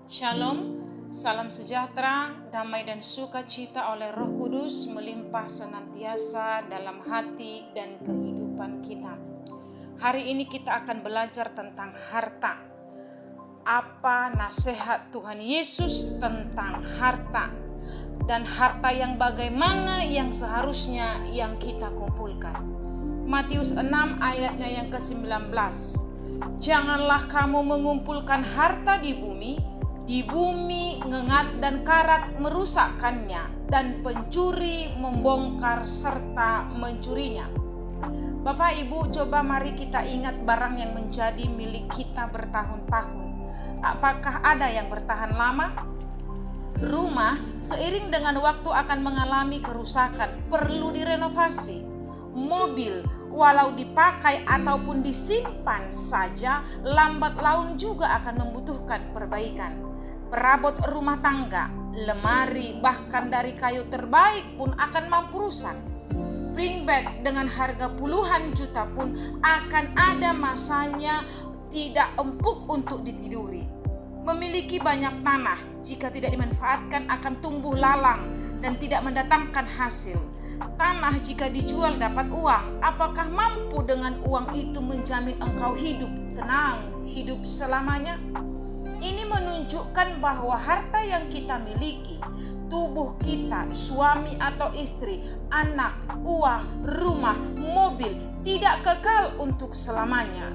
Shalom, salam sejahtera, damai dan sukacita oleh Roh Kudus melimpah senantiasa dalam hati dan kehidupan kita. Hari ini kita akan belajar tentang harta. Apa nasihat Tuhan Yesus tentang harta? Dan harta yang bagaimana yang seharusnya yang kita kumpulkan. Matius 6 ayatnya yang ke-19. Janganlah kamu mengumpulkan harta di bumi ngengat dan karat merusakkannya, dan pencuri membongkar serta mencurinya. Bapak Ibu, coba mari kita ingat barang yang menjadi milik kita bertahun-tahun. Apakah ada yang bertahan lama? Rumah seiring dengan waktu akan mengalami kerusakan, perlu direnovasi. Mobil walau dipakai ataupun disimpan saja, lambat laun juga akan membutuhkan perbaikan. Perabot rumah tangga, lemari, bahkan dari kayu terbaik pun akan mampu rusak. Spring bed dengan harga puluhan juta pun akan ada masanya tidak empuk untuk ditiduri. Memiliki banyak tanah, jika tidak dimanfaatkan akan tumbuh lalang dan tidak mendatangkan hasil. Tanah jika dijual dapat uang, apakah mampu dengan uang itu menjamin engkau hidup tenang, hidup selamanya? Ini menunjukkan bahwa harta yang kita miliki, tubuh kita, suami atau istri, anak, uang, rumah, mobil, tidak kekal untuk selamanya.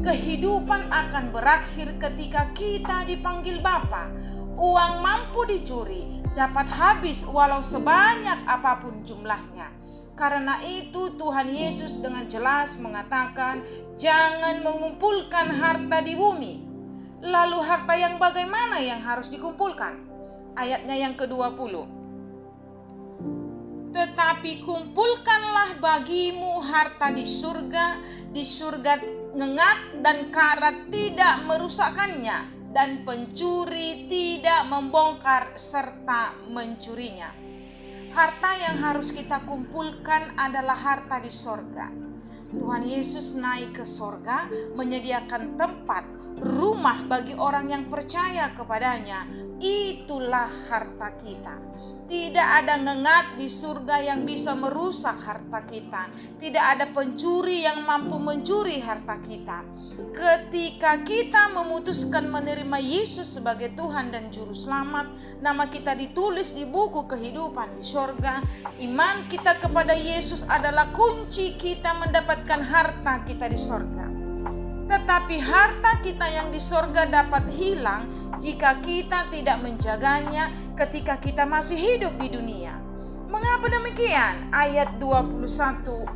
Kehidupan akan berakhir ketika kita dipanggil Bapa. Uang mampu dicuri, dapat habis walau sebanyak apapun jumlahnya. Karena itu Tuhan Yesus dengan jelas mengatakan, jangan mengumpulkan harta di bumi. Lalu harta yang bagaimana yang harus dikumpulkan? Ayatnya yang ke-20. Tetapi kumpulkanlah bagimu harta di surga ngengat dan karat tidak merusakkannya, dan pencuri tidak membongkar serta mencurinya. Harta yang harus kita kumpulkan adalah harta di sorga. Tuhan Yesus naik ke sorga, menyediakan tempat, rumah bagi orang yang percaya kepadanya. Itulah harta kita. Tidak ada ngengat di surga yang bisa merusak harta kita. Tidak ada pencuri yang mampu mencuri harta kita. Ketika kita memutuskan menerima Yesus sebagai Tuhan dan Juru Selamat, nama kita ditulis di buku kehidupan di sorga. Iman kita kepada Yesus adalah kunci kita mendapatkan harta kita di sorga. Tetapi harta kita yang di sorga dapat hilang jika kita tidak menjaganya ketika kita masih hidup di dunia. Mengapa demikian? Ayat 21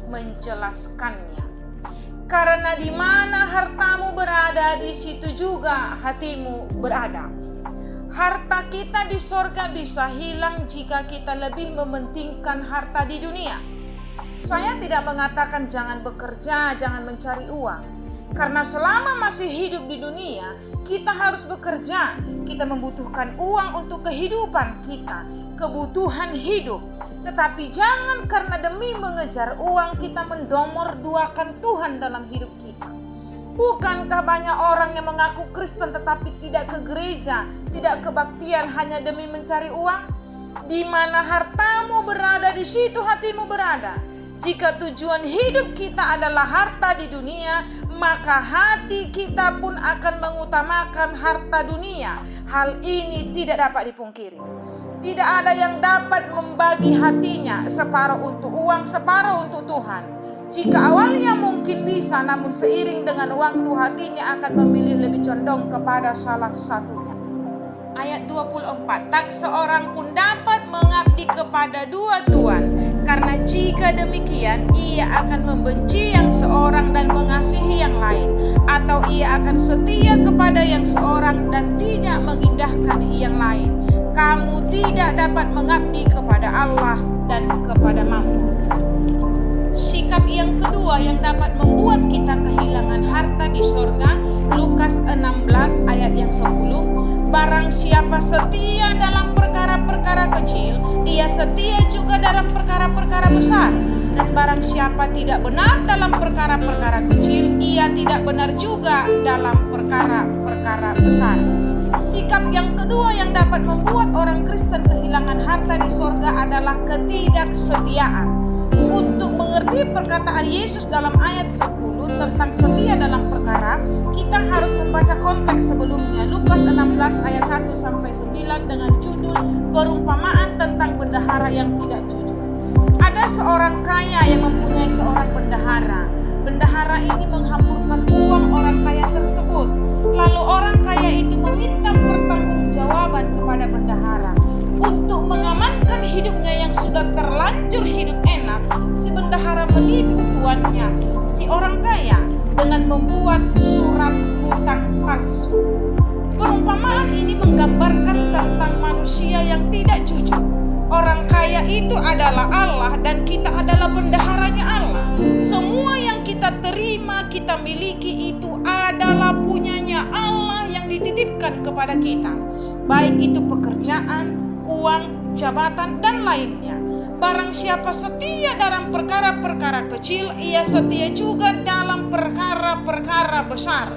menjelaskannya. Karena di mana hartamu berada, di situ juga hatimu berada. Harta kita di sorga bisa hilang jika kita lebih mementingkan harta di dunia. Saya tidak mengatakan jangan bekerja, jangan mencari uang. Karena selama masih hidup di dunia, kita harus bekerja. Kita membutuhkan uang untuk kehidupan kita, kebutuhan hidup. Tetapi jangan karena demi mengejar uang kita mendomor-duakan Tuhan dalam hidup kita. Bukankah banyak orang yang mengaku Kristen tetapi tidak ke gereja, tidak kebaktian hanya demi mencari uang? Di mana hartamu berada, di situ hatimu berada. Jika tujuan hidup kita adalah harta di dunia, maka hati kita pun akan mengutamakan harta dunia. Hal ini tidak dapat dipungkiri. Tidak ada yang dapat membagi hatinya, separuh untuk uang, separuh untuk Tuhan. Jika awalnya mungkin bisa, namun seiring dengan waktu hatinya akan memilih lebih condong kepada salah satunya. Ayat 24, tak seorang pun dapat mengabdi kepada dua tuan, karena jika demikian ia akan membenci yang seorang dan mengasihi yang lain, atau ia akan setia kepada yang seorang dan tidak mengindahkan yang lain. Kamu tidak dapat mengabdi kepada Allah dan kepada mammon. Sikap yang kedua yang dapat membuat kita kehilangan harta di sorga, Lukas 16 ayat yang 10. Barang siapa setia dalam perkara-perkara kecil, ia setia juga dalam perkara-perkara besar. Dan barang siapa tidak benar dalam perkara-perkara kecil, ia tidak benar juga dalam perkara-perkara besar. Sikap Sebab yang kedua yang dapat membuat orang Kristen kehilangan harta di sorga adalah ketidaksetiaan. Untuk mengerti perkataan Yesus dalam ayat 10 tentang setia dalam perkara, kita harus membaca konteks sebelumnya, Lukas 16 ayat 1-9 dengan judul perumpamaan tentang bendahara yang tidak jujur. Ada seorang kaya yang mempunyai seorang bendahara. Bendahara ini menghamburkan uang orang kaya tersebut. Lalu orang kaya itu meminta pertanggungjawaban kepada bendahara. Untuk mengamankan hidupnya yang sudah terlanjur hidup enak, si bendahara menipu tuannya, si orang kaya, dengan membuat surat hutang palsu. Perumpamaan ini menggambarkan tentang manusia yang tidak jujur. Orang kaya itu adalah Allah dan kita adalah bendaharanya Allah. Semua yang kita terima, kita miliki itu adalah punyanya Allah yang dititipkan kepada kita. Baik itu pekerjaan, uang, jabatan, dan lainnya. Barang siapa setia dalam perkara-perkara kecil, ia setia juga dalam perkara-perkara besar.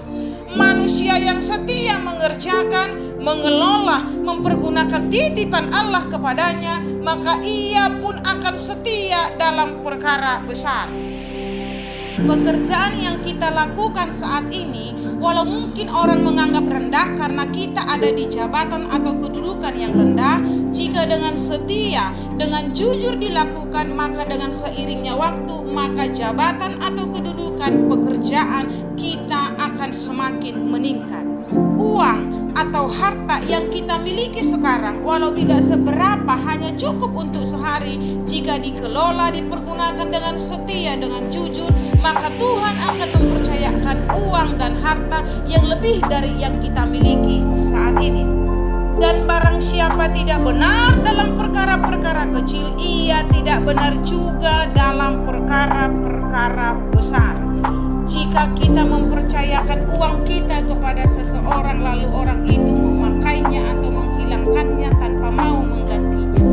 Manusia yang setia mengerjakan, mengelola, mempergunakan titipan Allah kepadanya, maka ia pun akan setia dalam perkara besar. Pekerjaan yang kita lakukan saat ini, walau mungkin orang menganggap rendah karena kita ada di jabatan atau kedudukan yang rendah, jika dengan setia, dengan jujur dilakukan, maka dengan seiringnya waktu, maka jabatan atau kedudukan pekerjaan kita akan semakin meningkat. Uang atau harta yang kita miliki sekarang, walau tidak seberapa, hanya cukup untuk sehari. Jika dikelola, dipergunakan dengan setia, dengan jujur, maka Tuhan akan mempercayakan uang dan harta yang lebih dari yang kita miliki saat ini. Dan barang siapa tidak benar dalam perkara-perkara kecil, ia tidak benar juga dalam perkara-perkara besar. Jika kita mempercayakan uang kita kepada seseorang, lalu orang itu memakainya atau menghilangkannya tanpa mau menggantinya,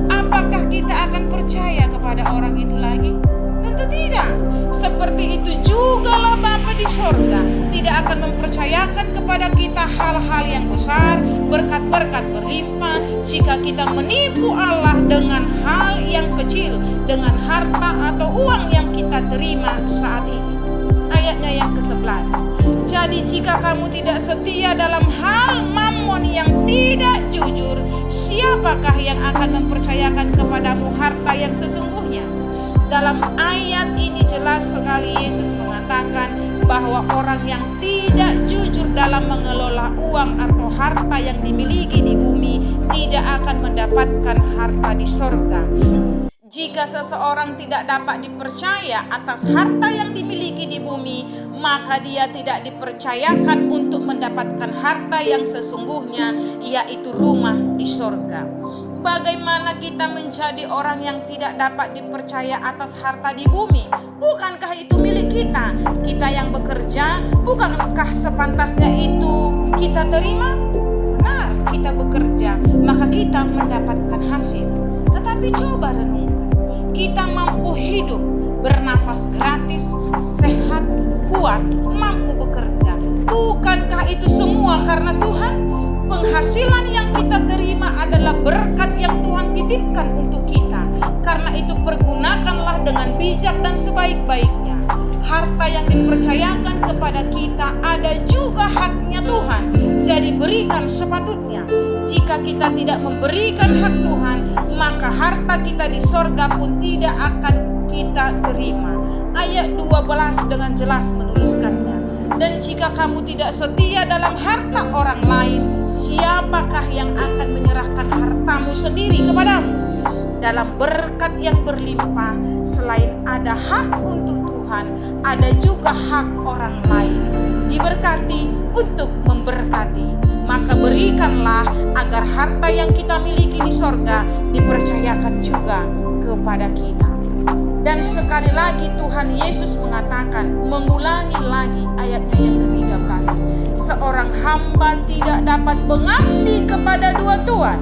apakah kita akan percaya kepada orang itu lagi? Tentu tidak. Seperti itu jugalah Bapa di sorga tidak akan mempercayakan kepada kita hal-hal yang besar, berkat-berkat berlimpah, jika kita menipu Allah dengan hal yang kecil, dengan harta atau uang yang kita terima saat ini. Ayatnya yang ke-11. Jadi jika kamu tidak setia dalam hal mammon yang tidak jujur, siapakah yang akan mempercayakan kepadamu harta yang sesungguhnya? Dalam ayat ini jelas sekali Yesus mengatakan bahwa orang yang tidak jujur dalam mengelola uang atau harta yang dimiliki di bumi tidak akan mendapatkan harta di sorga. Jika seseorang tidak dapat dipercaya atas harta yang dimiliki di bumi, maka dia tidak dipercayakan untuk mendapatkan harta yang sesungguhnya, yaitu rumah di sorga. Bagaimana kita menjadi orang yang tidak dapat dipercaya atas harta di bumi? Bukankah itu milik kita? Kita yang bekerja, bukankah sepantasnya itu kita terima? Benar, kita bekerja, maka kita mendapatkan hasil. Tetapi coba renungkan, kita mampu hidup, bernafas gratis, sehat, kuat, mampu bekerja. Bukankah itu semua karena Tuhan? Penghasilan yang kita terima adalah berkat yang Tuhan titipkan untuk kita. Karena itu pergunakanlah dengan bijak dan sebaik-baiknya. Harta yang dipercayakan kepada kita ada juga haknya Tuhan. Jadi berikan sepatutnya. Jika kita tidak memberikan hak Tuhan, maka harta kita di sorga pun tidak akan kita terima. Ayat 12 dengan jelas menuliskannya. Dan jika kamu tidak setia dalam harta orang lain, siapakah yang akan menyerahkan hartamu sendiri kepadamu? Dalam berkat yang berlimpah, selain ada hak untuk Tuhan, ada juga hak orang lain. Diberkati untuk memberkati. Maka berikanlah agar harta yang kita miliki di sorga dipercayakan juga kepada kita. Dan sekali lagi Tuhan Yesus mengatakan, mengulangi lagi ayatnya yang ke-13. Seorang hamba tidak dapat mengabdi kepada dua tuan,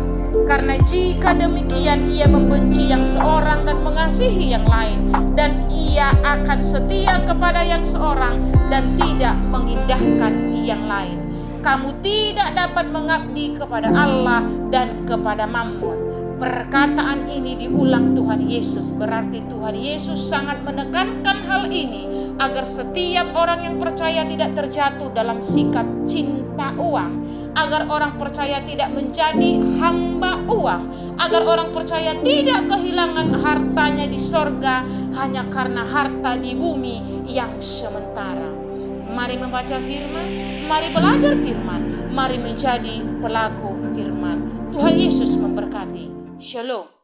karena jika demikian ia membenci yang seorang dan mengasihi yang lain, dan ia akan setia kepada yang seorang dan tidak mengindahkan yang lain. kamu tidak dapat mengabdi kepada Allah dan kepada Mammon. Perkataan ini diulang Tuhan Yesus, berarti Tuhan Yesus sangat menekankan hal ini agar setiap orang yang percaya tidak terjatuh dalam sikap cinta uang, agar orang percaya tidak menjadi hamba uang, agar orang percaya tidak kehilangan hartanya di sorga hanya karena harta di bumi yang sementara. Mari membaca firman, mari belajar firman, mari menjadi pelaku firman. Tuhan Yesus memberkati. Shalom.